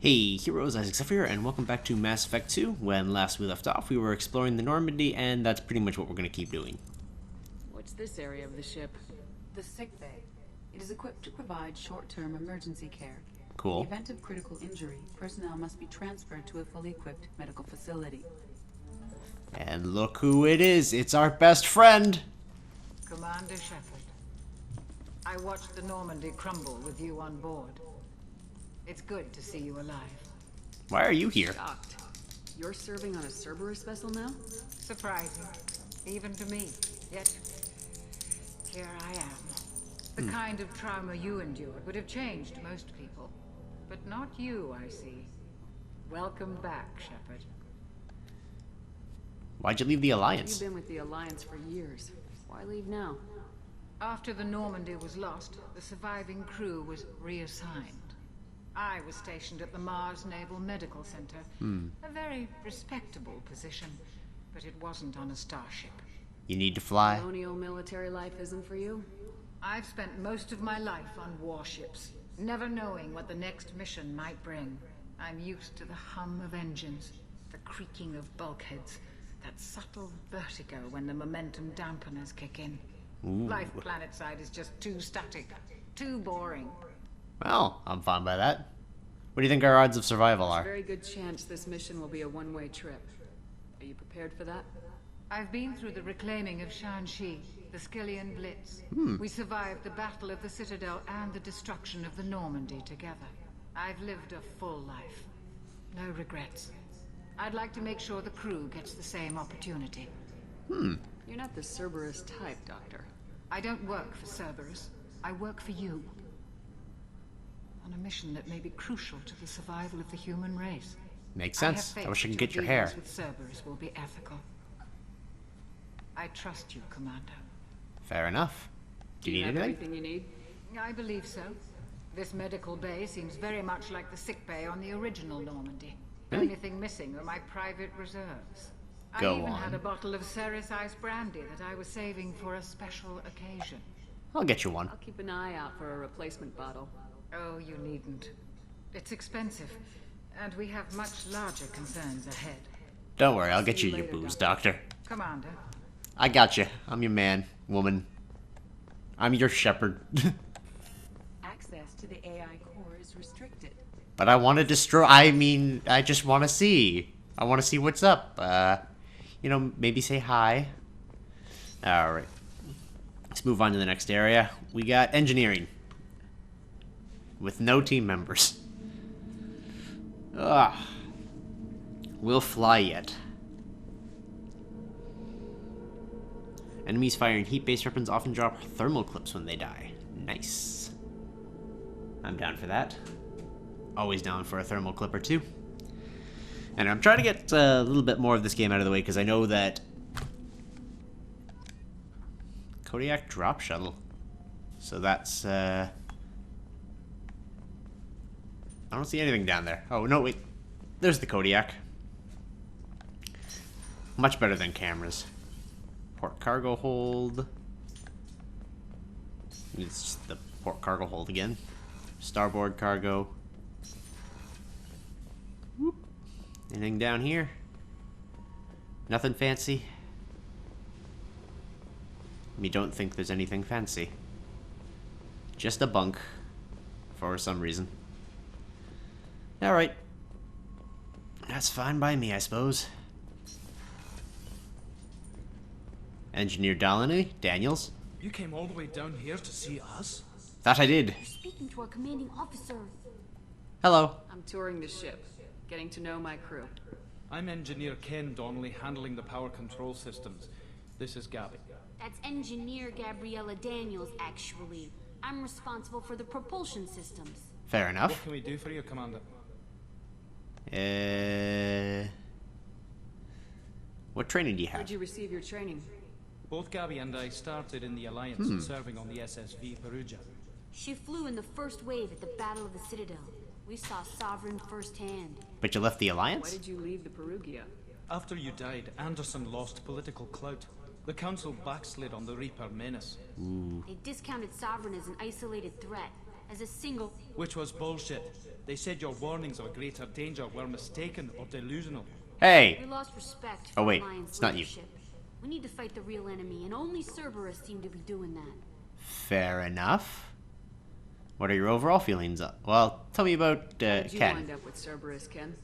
Hey heroes, Zephyr, and welcome back to Mass Effect 2. When last we left off, we were exploring the Normandy, and that's pretty much what we're going to keep doing. What's this area of the ship? The sick bay. It is equipped to provide short-term emergency care. Cool. In the event of critical injury, personnel must be transferred to a fully equipped medical facility. And look who it is! It's our best friend! Commander Shepard. I watched the Normandy crumble with you on board. It's good to see you alive. Why are you here? Shocked. You're serving on a Cerberus vessel now? Surprising, even to me. Yet, here I am. The kind of trauma you endured would have changed most people. But not you, I see. Welcome back, Shepard. Why'd you leave the Alliance? You've been with the Alliance for years. Why leave now? After the Normandy was lost, the surviving crew was reassigned. I was stationed at the Mars Naval Medical Center. A very respectable position, but it wasn't on a starship. You need to fly. Colonial military life isn't for you? I've spent most of my life on warships, never knowing what the next mission might bring. I'm used to the hum of engines, the creaking of bulkheads, that subtle vertigo when the momentum dampeners kick in. Ooh. Life planetside is just too static, too boring. Well, I'm fine by that. What do you think our odds of survival There's a are? very good chance this mission will be a one-way trip. Are you prepared for that? I've been through the reclaiming of Shanxi, the Skillian Blitz. We survived the Battle of the Citadel and the destruction of the Normandy together. I've lived a full life. No regrets. I'd like to make sure the crew gets the same opportunity. You're not the Cerberus type, Doctor. I don't work for Cerberus. I work for you. On a mission that may be crucial to the survival of the human race. Makes I have sense. faith I wish I could that get your dealings hair. with Cerberus will be ethical. I trust you, Commander. Fair enough. Do you need have anything? everything you need? I believe so. This medical bay seems very much like the sick bay on the original Normandy. Really? Only thing missing are my private reserves. Go I even on. had a bottle of Ceres Ice brandy that I was saving for a special occasion. I'll get you one. I'll keep an eye out for a replacement bottle. Oh, you needn't. It's expensive, and we have much larger concerns ahead. Don't worry, I'll get See you you your later, booze, Doctor. Commander, I got you. I'm your man, woman. I'm your shepherd. Access to the AI core is restricted. But I want to destroy. I just want to see. I want to see what's up. Maybe say hi. Alright. Let's move on to the next area. We got engineering. With no team members. Ugh. We'll fly yet. Enemies firing heat-based weapons often drop thermal clips when they die. Nice. I'm down for that. Always down for a thermal clip or two. And I'm trying to get a little bit more of this game out of the way because I know that Kodiak drop shuttle. So that's I don't see anything down there. Oh no, wait. There's the Kodiak. Much better than cameras. Port cargo hold. It's just the port cargo hold again. Starboard cargo. Whoop. Anything down here? Nothing fancy? We don't think there's anything fancy. Just a bunk. For some reason. Alright. That's fine by me, I suppose. Engineer Daniels? You came all the way down here to see us? That I did. You're speaking to our commanding officer. Hello. I'm touring the ship, getting to know my crew. I'm Engineer Ken Donnelly, handling the power control systems. This is Gabby. That's Engineer Gabriella Daniels, actually. I'm responsible for the propulsion systems. Fair What enough. can we do for you, Commander? What training do you have? Where'd you receive your training? Both Gabby and I started in the Alliance, serving on the SSV Perugia. She flew in the first wave at the Battle of the Citadel. We saw Sovereign firsthand. But you left the Why Alliance? did you leave the Perugia? After you died, Anderson lost political clout. The Council backslid on the Reaper menace. They discounted Sovereign as an isolated threat, as a single. Which was bullshit. They said your warnings of a greater danger were mistaken or delusional. Hey! We lost respect Oh, for wait, Alliance it's not you. leadership. We need to fight the real enemy, and only Cerberus seem to be doing that. Fair enough. What are your overall feelings? Well, tell me about How did you Ken. wind up with Cerberus, Ken?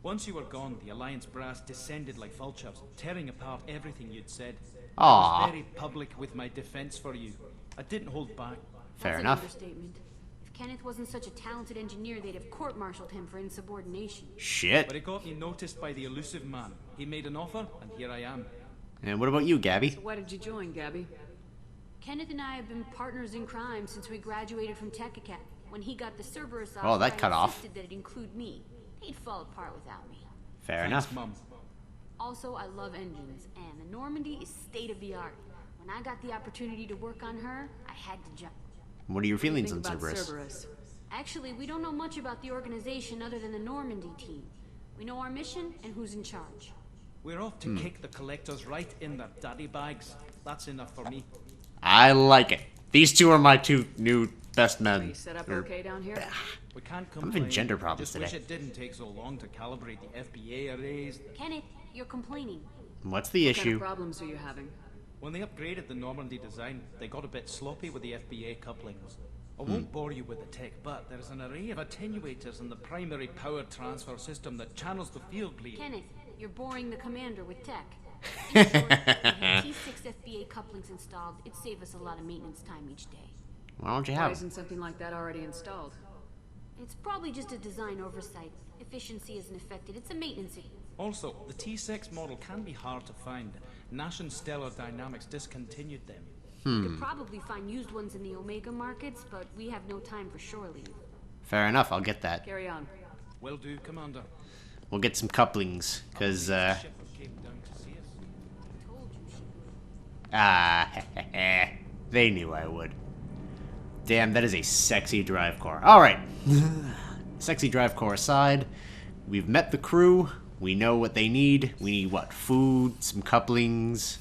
Once you were gone, the Alliance brass descended like vultures, tearing apart everything you'd said. I Aw. was very public with my defense for you. I didn't hold back. Fair That's enough. An understatement. If Kenneth wasn't such a talented engineer, they'd have court-martialed him for insubordination. But Shit. it got me noticed by the elusive man. He made an offer, and here I am. And what about you, Gabby? So why did you join, Gabby? Kenneth and I have been partners in crime since we graduated from Tech Academy. When he got the Cerberus offer, Oh, that I cut off. insisted that it include me. He'd fall apart without me. Fair Thanks, enough. Mum. Also, I love engines, and the Normandy is state-of-the-art. When I got the opportunity to work on her, I had to jump. What are your feelings on Think about Cerberus? Actually, we don't know much about the organization other than the Normandy team. We know our mission and who's in charge. We're off to kick the collectors right in their daddy bags. That's enough for me. I like it. These two are my two new best Are men. you set up Or- okay down here? We can't having complain. gender problems Just wish today. it didn't take so long to calibrate the FBA arrays. Kenneth, you're complaining. What's the What kind issue? of problems are you having? When they upgraded the Normandy design, they got a bit sloppy with the FBA couplings. I won't bore you with the tech, but there's an array of attenuators in the primary power transfer system that channels the field bleed. Kenneth, you're boring the commander with tech. In short, with T6 FBA couplings installed, it'd save us a lot of maintenance time each day. Why don't you Why have? isn't something like that already installed? It's probably just a design oversight. Efficiency isn't affected, it's a maintenance issue. Also, the T6 model can be hard to find. Nash and Stellar Dynamics discontinued them. You could probably find used ones in the Omega markets, but we have no time for shore leave. Fair enough. I'll get that. Carry on. Will do, Commander. We'll get some couplings, cause The ship came down to see us. Told you she they knew I would. Damn, that is a sexy drive core. All right. Sexy drive core aside, we've met the crew. We know what they need. We need what? Food, some couplings.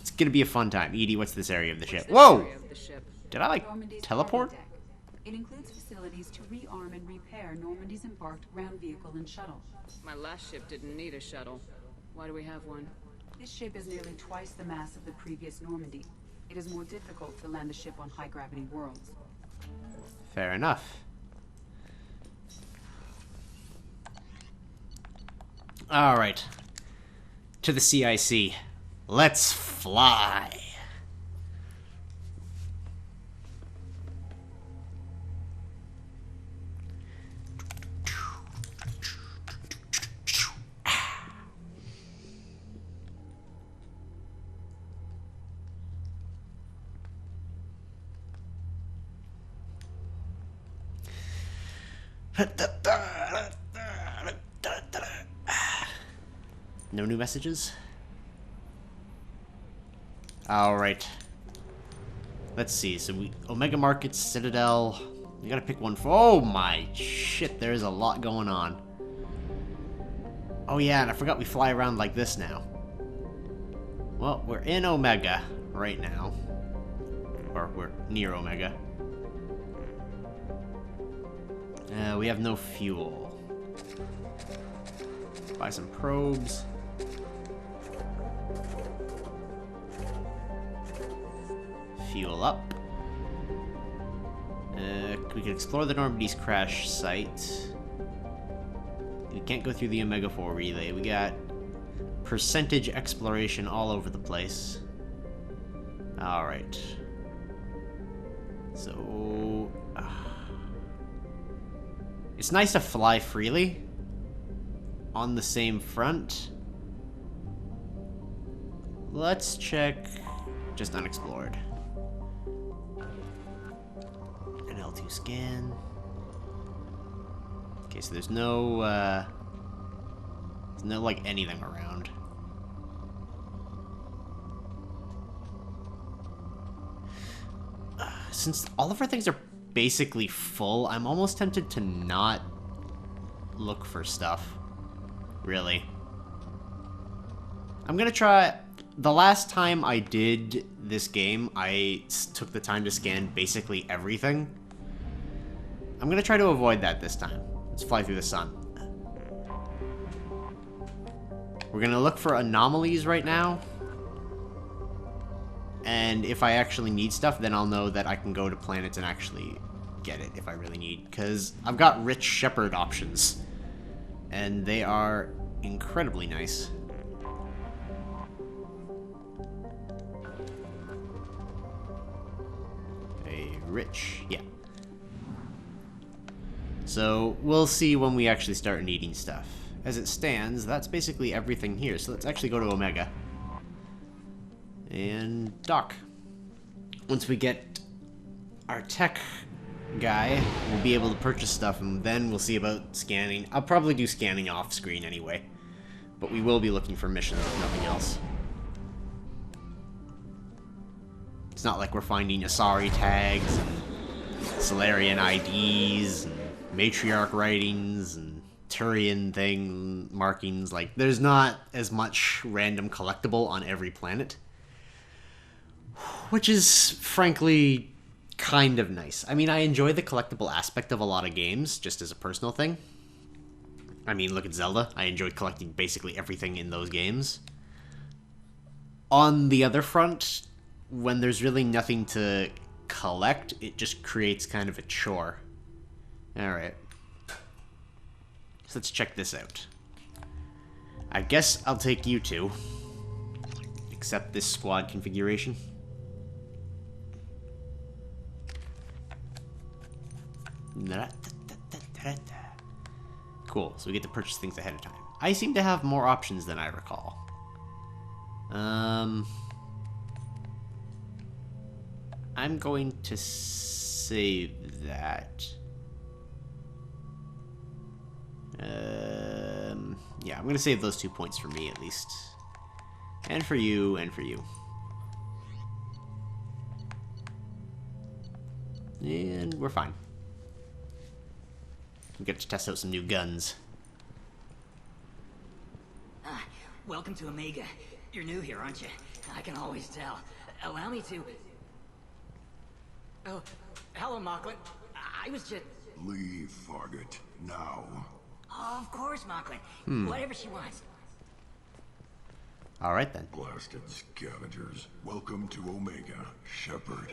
It's gonna be a fun time. Edie, what's this area of the ship? This Whoa! area of the ship. Did I like Normandy's teleport? cargo deck. It includes facilities to rearm and repair Normandy's embarked ground vehicle and shuttle. My last ship didn't need a shuttle. Why do we have one? This ship is nearly twice the mass of the previous Normandy. It is more difficult to land a ship on high-gravity worlds. Fair enough. All right. To the CIC. Let's fly. No new messages? Alright. Let's see. So we Omega Markets, Citadel. We gotta pick one for. Oh my shit, there's a lot going on. Oh yeah, and I forgot we fly around like this now. Well, we're in Omega right now. Or we're near Omega. We have no fuel. Buy some probes. Fuel up. We can explore the Normandy's crash site. We can't go through the Omega 4 relay. We got percentage exploration all over the place. Alright. So... it's nice to fly freely on the same front. Let's check just unexplored. An L2 scan. Okay, so there's no like anything around. Since all of our things are basically full, I'm almost tempted to not look for stuff. Really. I'm gonna try... The last time I did this game, I took the time to scan basically everything. I'm gonna try to avoid that this time. Let's fly through the sun. We're gonna look for anomalies right now. And if I actually need stuff, then I'll know that I can go to planets and actually get it if I really need. Because I've got rich shepherd options. And they are incredibly nice. Yeah. So we'll see when we actually start needing stuff. As it stands, that's basically everything here. So let's actually go to Omega. And dock. Once we get our tech guy, we'll be able to purchase stuff, and then we'll see about scanning. I'll probably do scanning off screen anyway. But we will be looking for missions, if nothing else. It's not like we're finding Asari tags and Solarian IDs and matriarch writings and Turian thing markings. Like, there's not as much random collectible on every planet. Which is, frankly, kind of nice. I mean, I enjoy the collectible aspect of a lot of games, just as a personal thing. I mean, look at Zelda. I enjoyed collecting basically everything in those games. On the other front, when there's really nothing to collect, it just creates kind of a chore. Alright. So let's check this out. I guess I'll take you two. Accept this squad configuration. Cool, so we get to purchase things ahead of time. I seem to have more options than I recall. I'm going to save that. Yeah, I'm going to save those 2 points for me, at least. And for you, and for you. And we're fine. We get to test out some new guns. Welcome to Omega. You're new here, aren't you? I can always tell. Allow me to... Oh, hello, Mocklin. I was just... Leave, Fargate. Now. Oh, of course, Mocklin. Whatever she wants. Alright then. Blasted scavengers. Welcome to Omega, Shepard.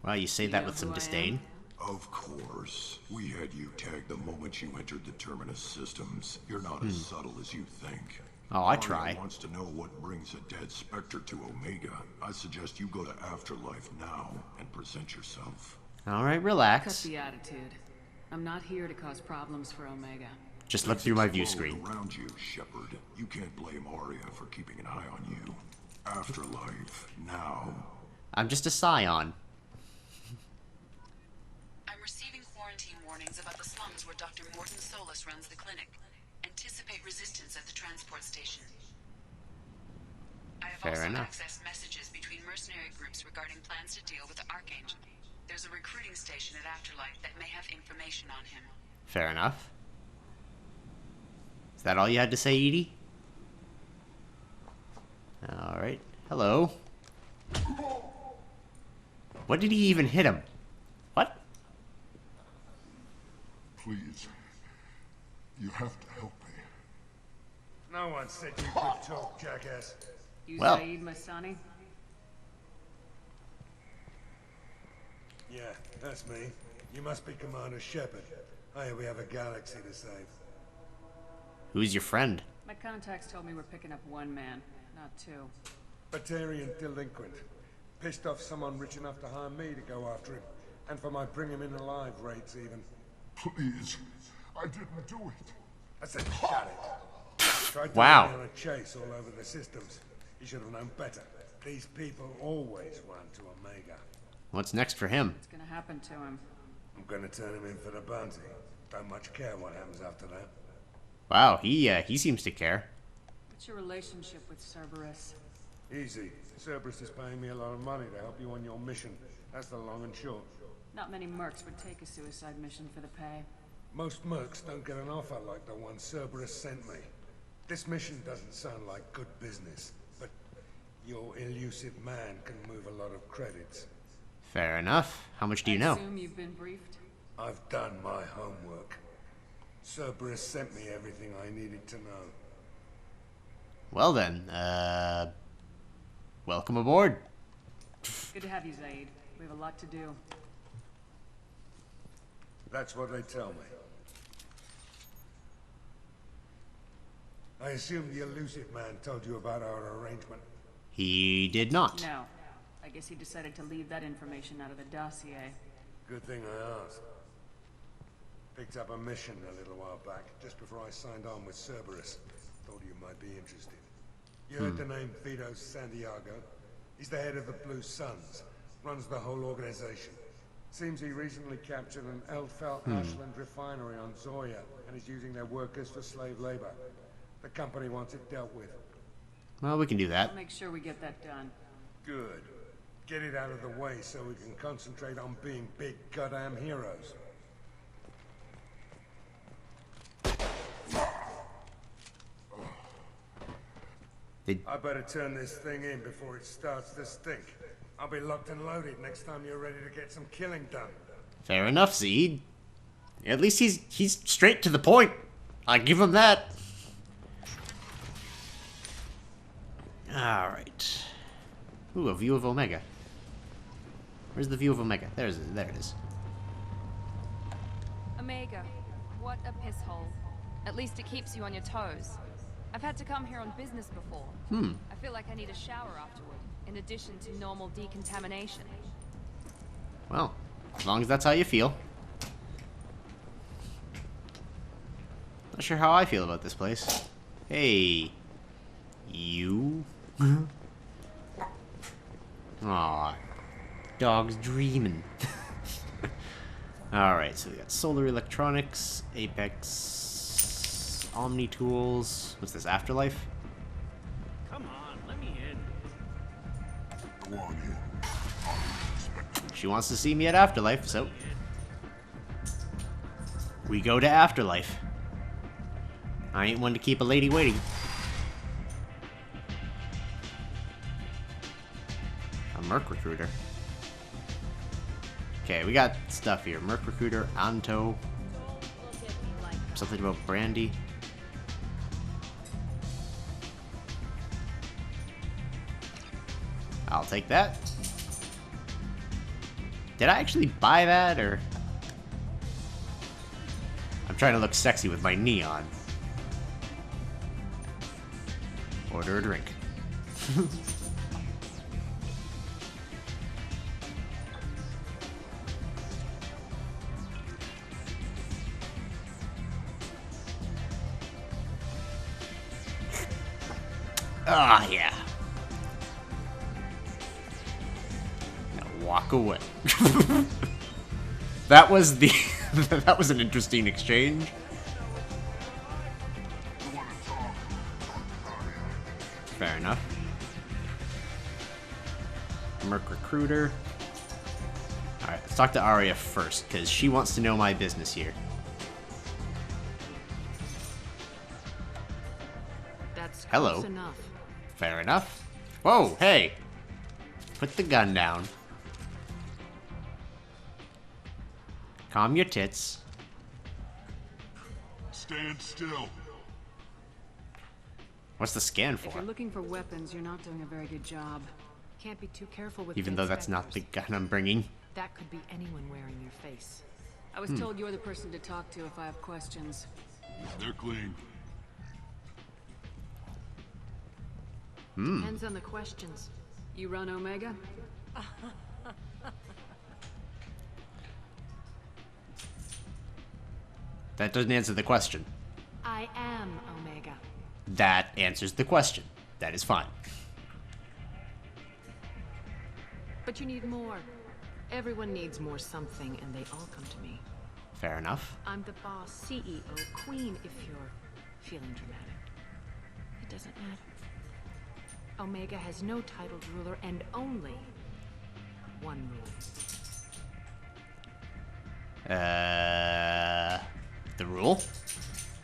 Well, you say that with some disdain. Of course. We had you tagged the moment you entered the Terminus systems. You're not as subtle as you think. Oh, I try. Mario wants to know what brings a dead Spectre to Omega. I suggest you go to Afterlife now and present yourself. Alright, Cut relax. the attitude. I'm not here to cause problems for Omega. Just look through my view screen. Around you, Shepard. You can't blame Arya for keeping an eye on you. Afterlife now. I'm just a scion. I'm receiving quarantine warnings about the slums where Dr. Morton Solus runs the clinic. Anticipate resistance at the transport station. I have Fair also enough. accessed messages between mercenary groups regarding plans to deal with the Archangel. There's a recruiting station at Afterlife that may have information on him. Fair enough. Is that all you had to say, Edie? Alright. Hello. What did he even hit him? What? Please. You have to help me. No one said you could talk, jackass. You Well. Saeed Masani? Yeah, that's me. You must be Commander Shepard. Hey, we have a galaxy to save. Who's your friend? My contacts told me we're picking up one man, not two. Batarian delinquent. Pissed off someone rich enough to hire me to go after him. And for my bring him in alive rates, even. Please. I didn't do it. I said, shut it. Tried to Wow. run on a chase all over the systems. You should have known better. These people always run to Omega. What's next for him? What's gonna happen to him? I'm gonna turn him in for the bounty. Don't much care what happens after that. Wow, he seems to care. What's your relationship with Cerberus? Easy. Cerberus is paying me a lot of money to help you on your mission. That's the long and short. Not many mercs would take a suicide mission for the pay. Most mercs don't get an offer like the one Cerberus sent me. This mission doesn't sound like good business, but your elusive man can move a lot of credits. Fair enough. How much do you know? I assume you've been briefed? I've done my homework. Cerberus sent me everything I needed to know. Well then, welcome aboard. Good to have you, Zaid. We have a lot to do. That's what they tell me. I assume the elusive man told you about our arrangement. He did not. No. I guess he decided to leave that information out of the dossier. Good thing I asked. Picked up a mission a little while back, just before I signed on with Cerberus. Thought you might be interested. You heard the name Vito Santiago? He's the head of the Blue Suns. Runs the whole organization. Seems he recently captured an Elfell Ashland refinery on Zoya and is using their workers for slave labor. The company wants it dealt with. Well, we can do that. I'll make sure we get that done. Good. Get it out of the way so we can concentrate on being big goddamn heroes. I better turn this thing in before it starts to stink. I'll be locked and loaded next time you're ready to get some killing done. Fair enough, Zed. At least he's straight to the point. I give him that. Alright. Ooh, a view of Omega. Where's the view of Omega? There it is. Omega, what a piss hole. At least it keeps you on your toes. I've had to come here on business before. I feel like I need a shower afterward, in addition to normal decontamination. Well, as long as that's how you feel. Not sure how I feel about this place. Hey. You? Aw. Dog's dreaming. Alright, so we got Solar Electronics, Apex, Omni Tools. What's this, Afterlife? Come on, let me in. Go on in. She wants to see me at Afterlife, so we go to Afterlife. I ain't one to keep a lady waiting. A Merc Recruiter. Okay, we got stuff here. Merc Recruiter, Anto. Something about Brandy. I'll take that. Did I actually buy that, or? I'm trying to look sexy with my neon. Order a drink. Ah, yeah. Now walk away. That was the that was an interesting exchange. Fair enough. Merc Recruiter. Alright, let's talk to Arya first, because she wants to know my business here. That's Hello. close enough. Fair enough. Whoa, hey! Put the gun down. Calm your tits. Stand still. What's the scan If for? you're looking for weapons, you're not doing a very good job. Can't be too careful with Even the though that's not the inspectors. gun I'm bringing. That could be anyone wearing your face. I was told you're the person to talk to if I have questions. They're clean. Depends on the questions. You run Omega? That doesn't answer the question. I am Omega. That answers the question. That is fine. But you need more. Everyone needs more something, and they all come to me. Fair enough. I'm the boss, CEO, queen, if you're feeling dramatic. It doesn't matter. Omega has no titled ruler and only one rule. The rule?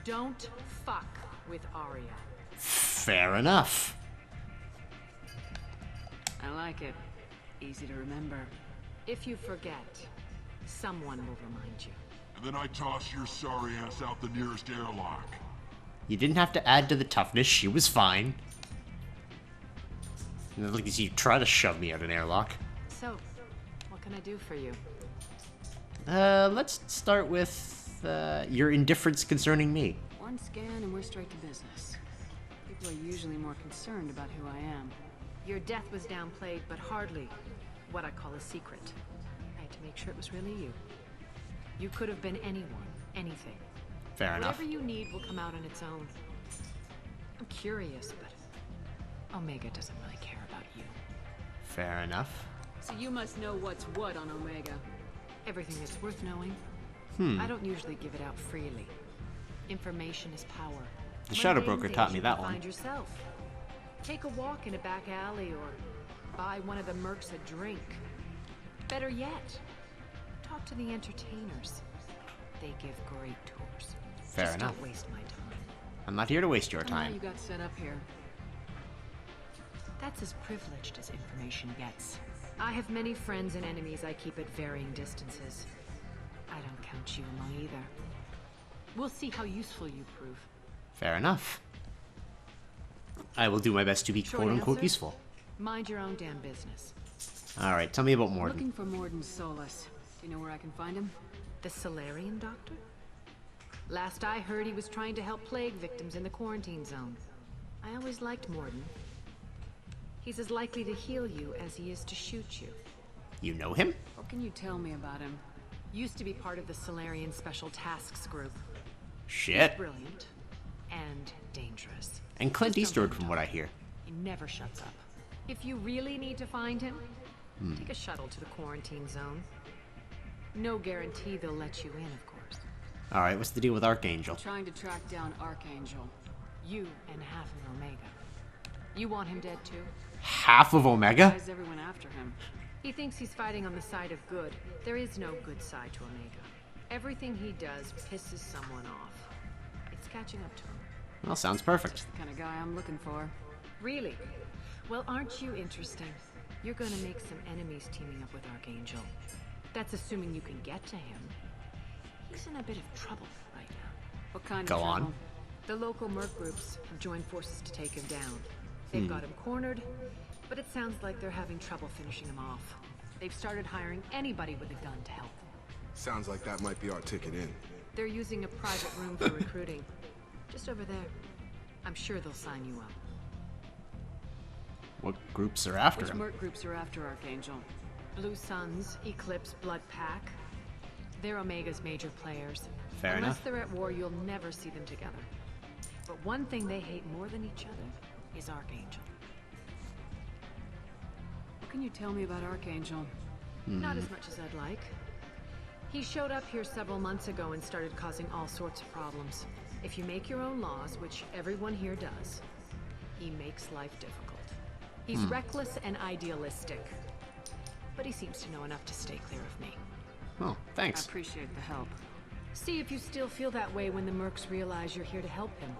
Don't fuck with Arya. Fair enough. I like it. Easy to remember. If you forget, Someone will remind you. And then I toss your sorry ass out the nearest airlock. You didn't have to add to the toughness. She was fine. Look at you try to shove me out an airlock. So, what can I do for you? Let's start with your indifference concerning me. One scan and we're straight to business. People are usually more concerned about who I am. Your death was downplayed, but hardly what I call a secret. I had to make sure it was really you. You could have been anyone, anything. Fair enough. Whatever you need will come out on its own. I'm curious, but Omega doesn't really care about you. Fair enough. So you must know what's what on Omega. Everything that's worth knowing. I don't usually give it out freely. Information is power. The Shadow Mundane Broker things taught me you that can one. Find yourself. Take a walk in a back alley or buy one of the mercs a drink. Better yet, talk to the entertainers. They give great tours. Fair Just enough. Don't waste my time. I'm not here to waste your Tell me how time. you got set up here. That's as privileged as information gets. I have many friends and enemies I keep at varying distances. I don't count you among either. We'll see how useful you prove. Fair enough. I will do my best to be Short quote-unquote answer? useful. Mind your own damn business. Alright, tell me about Morden. Looking for Morden Solus. Do you know where I can find him? The Solarian doctor? Last I heard, he was trying to help plague victims in the quarantine zone. I always liked Morden. He's as likely to heal you as he is to shoot you. You know him? What can you tell me about him? Used to be part of the Solarian Special Tasks Group. Shit. Brilliant. And dangerous. And Clint Just don't Eastwood, from what I hear. He never shuts up. If you really need to find him, take a shuttle to the quarantine zone. No guarantee they'll let you in, of course. Alright, what's the deal with Archangel? Trying to track down Archangel. You and half of Omega. You want him dead too? Half of Omega? Why is everyone after him? He thinks he's fighting on the side of good. There is no good side to Omega. Everything he does pisses someone off. It's catching up to him. Well, sounds perfect. Just the kind of guy I'm looking for. Really? Well, aren't you interesting? You're gonna make some enemies teaming up with Archangel. That's assuming you can get to him. He's in a bit of trouble right now. What kind Go of trouble? on. The local merc groups have joined forces to take him down. They've got him cornered, but it sounds like they're having trouble finishing him off. They've started hiring anybody with a gun to help them. Sounds like that might be our ticket in. They're using a private room for recruiting. Just over there. I'm sure they'll sign you up. What groups are after Which him? merc groups are after Archangel? Blue Suns, Eclipse, Blood Pack. They're Omega's major players. Fair Unless enough. they're at war, you'll never see them together. But one thing they hate more than each other is Archangel. What can you tell me about Archangel? Not as much as I'd like. He showed up here several months ago and started causing all sorts of problems. If you make your own laws, which everyone here does, he makes life difficult. He's reckless and idealistic. But he seems to know enough to stay clear of me. Oh, I thanks. appreciate the help. See if you still feel that way when the mercs realize you're here to help him.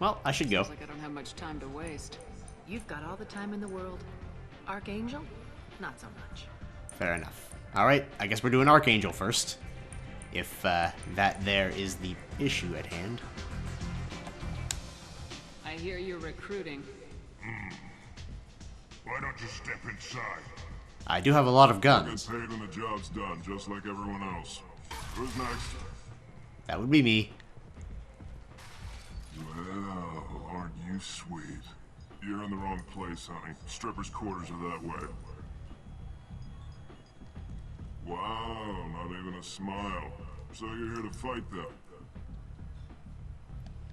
Well, I should go. Sounds like I don't have much time to waste. You've got all the time in the world. Archangel? Not so much. Fair enough. Alright, I guess we're doing Archangel first. If that there is the issue at hand. I hear you're recruiting. Why don't you step inside? I do have a lot of Get guns. paid when the job's done, just like everyone else. Who's next? That would be me. Well, aren't you sweet? You're in the wrong place, honey. Strippers' quarters are that way. Wow, not even a smile. So you're here to fight them?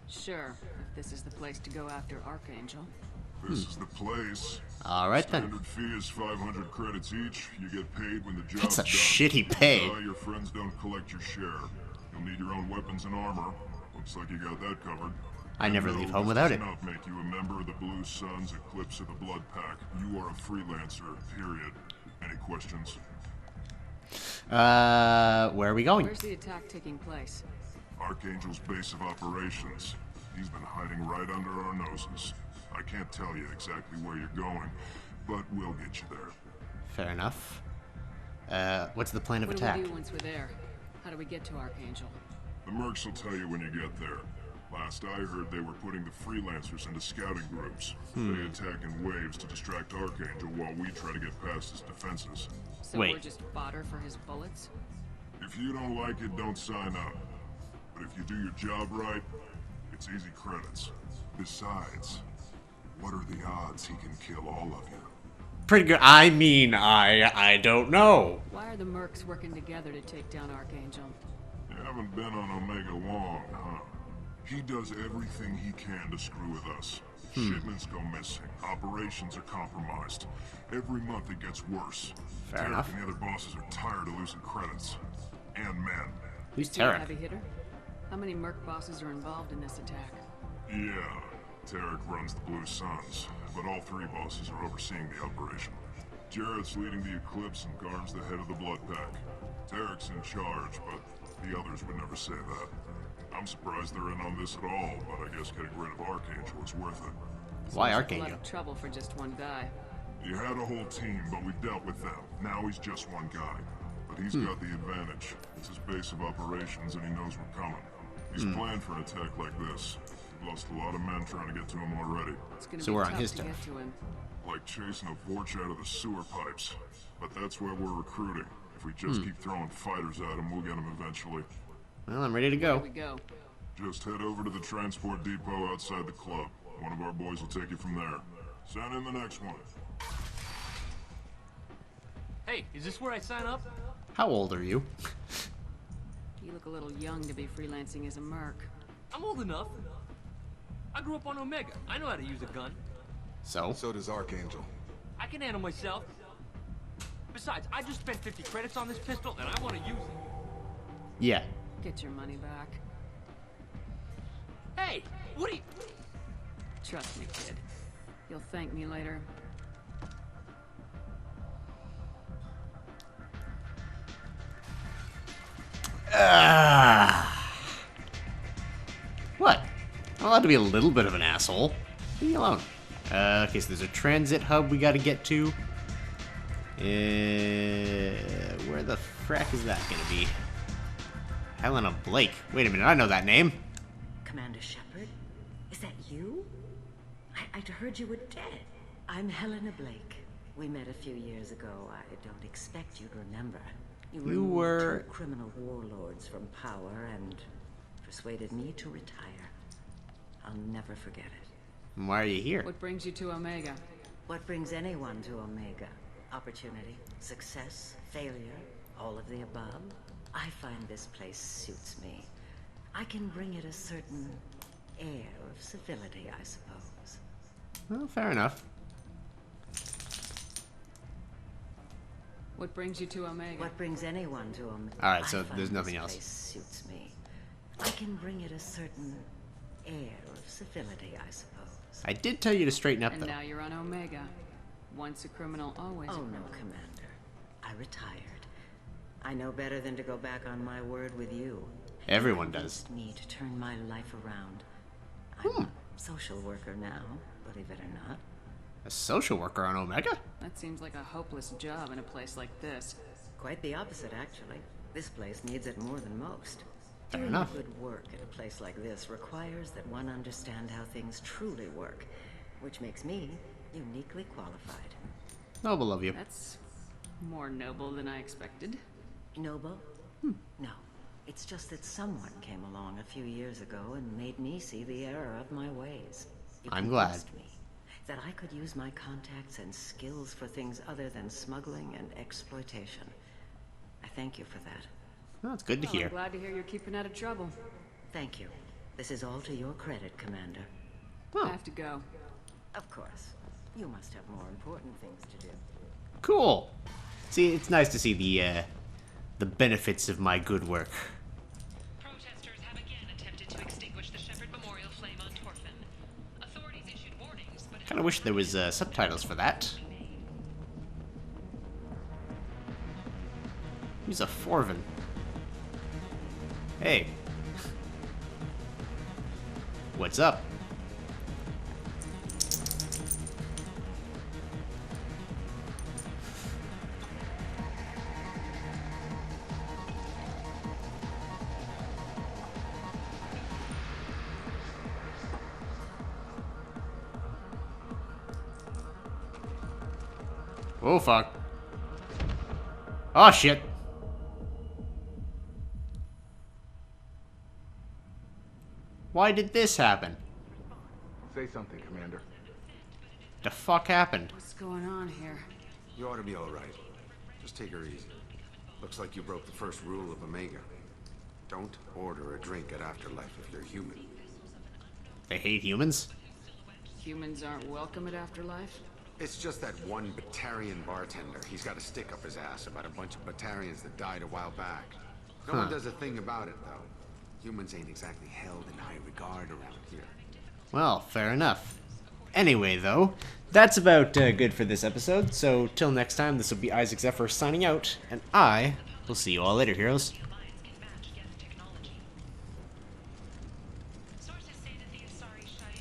Sure, if this is the place to go after Archangel. This is the place. Alright then. Standard fee is 500 credits each. You get paid when the job's That's a done. shitty pay. Your friends don't collect your share. You'll need your own weapons and armor. Looks like you got that covered. I never leave home without it. This does not make you a member of the Blue Suns, Eclipse, or the Blood Pack. You are a freelancer, period. Any questions? Where are we going? Where's the attack taking place? Archangel's base of operations. He's been hiding right under our noses. I can't tell you exactly where you're going, but we'll get you there. Fair enough. What's the plan of What attack? do we do once we're there? How do we get to Archangel? The mercs will tell you when you get there. Last I heard, they were putting the freelancers into scouting groups. They attack in waves to distract Archangel while we try to get past his defenses. So Wait. we're just fodder for his bullets? If you don't like it, don't sign up. But if you do your job right, it's easy credits. Besides, what are the odds he can kill all of you? Pretty good. I mean, I don't know. Why are the mercs working together to take down Archangel? You haven't been on Omega long, huh? He does everything he can to screw with us. Shipments go missing. Operations are compromised. Every month it gets worse. Fair Tarek enough. and the other bosses are tired of losing credits. And men. Who's You a Tarek? heavy hitter? How many merc bosses are involved in this attack? Yeah, Tarek runs the Blue Suns, but all three bosses are overseeing the operation. Jarrett's leading the Eclipse and Garm's the head of the Blood Pack. Tarek's in charge, but the others would never say that. I'm surprised they're in on this at all, but I guess getting rid of Archangel is worth it. Why A lot Archangel? of trouble for just one guy. He had a whole team, but we've dealt with them. Now he's just one guy. But he's got the advantage. It's his base of operations, and he knows we're coming. He's planned for an attack like this. We've lost a lot of men trying to get to him already. It's gonna So be we're on tough his to turf. get to him. Like chasing a Vorch out of the sewer pipes. But that's where we're recruiting. If we just keep throwing fighters at him, we'll get him eventually. Well, I'm ready to Here go. we go. Just head over to the transport depot outside the club. One of our boys will take you from there. Send in the next one. Hey, is this where I sign up? How old are you? You look a little young to be freelancing as a merc. I'm old enough. I grew up on Omega. I know how to use a gun. So? So does Archangel. I can handle myself. Besides, I just spent 50 credits on this pistol, and I want to use it. Yeah. Get your money back. Hey, what are you... Trust me, kid. You'll thank me later. What? I'm allowed to be a little bit of an asshole. Leave me alone. Okay, so there's a transit hub we gotta get to. Where the frack is that gonna be? Helena Blake. Wait a minute, I know that name. Commander Shepard? Is that you? I'd heard you were dead. I'm Helena Blake. We met a few years ago. I don't expect you'd remember. You removed were... 2 criminal warlords from power and persuaded me to retire. I'll never forget it. Why are you here? What brings you to Omega? What brings anyone to Omega? Opportunity, success, failure, all of the above? I find this place suits me. I can bring it a certain air of civility, I suppose. Well, fair enough. What brings you to Omega? What brings anyone to Omega? Alright, so I find there's nothing this else. place suits me. I can bring it a certain air of civility, I suppose. I did tell you to straighten up, And though. now you're on Omega. Once a criminal, always a Oh no, criminal. Commander. I retired. I know better than to go back on my word with you. Everyone You does. convinced me to turn my life around. I'm a social worker now, believe it or not. A social worker on Omega? That seems like a hopeless job in a place like this. Quite the opposite, actually. This place needs it more than most. Fair Doing enough. good work at a place like this requires that one understand how things truly work, which makes me uniquely qualified. Noble of you. That's more noble than I expected. Noble? No. It's just that someone came along a few years ago and made me see the error of my ways. You I'm glad. convinced me that I could use my contacts and skills for things other than smuggling and exploitation. I thank you for that. Well, it's good to Well, hear. I'm glad to hear you're keeping out of trouble. Thank you. This is all to your credit, Commander. I have to go. Of course. You must have more important things to do. Cool. See, it's nice to see the benefits of my good work. Protesters have again attempted to extinguish the Shepard Memorial flame on Torfin. Authorities issued warnings, but Kind of wish there was subtitles for that. He's a Forvin. Hey. What's up? Oh, fuck. Oh, shit. Why did this happen? Say something, Commander. The fuck happened? What's going on here? You ought to be all right. Just take her easy. Looks like you broke the first rule of Omega. Don't order a drink at Afterlife if you're human. They hate humans? Humans aren't welcome at Afterlife? It's just that one Batarian bartender. He's got a stick up his ass about a bunch of Batarians that died a while back. No one does a thing about it, though. Humans ain't exactly held in high regard around here. Well, fair enough. Anyway, though, that's about good for this episode. So, till next time, this will be Isaac Zephyr signing out, and I will see you all later, heroes.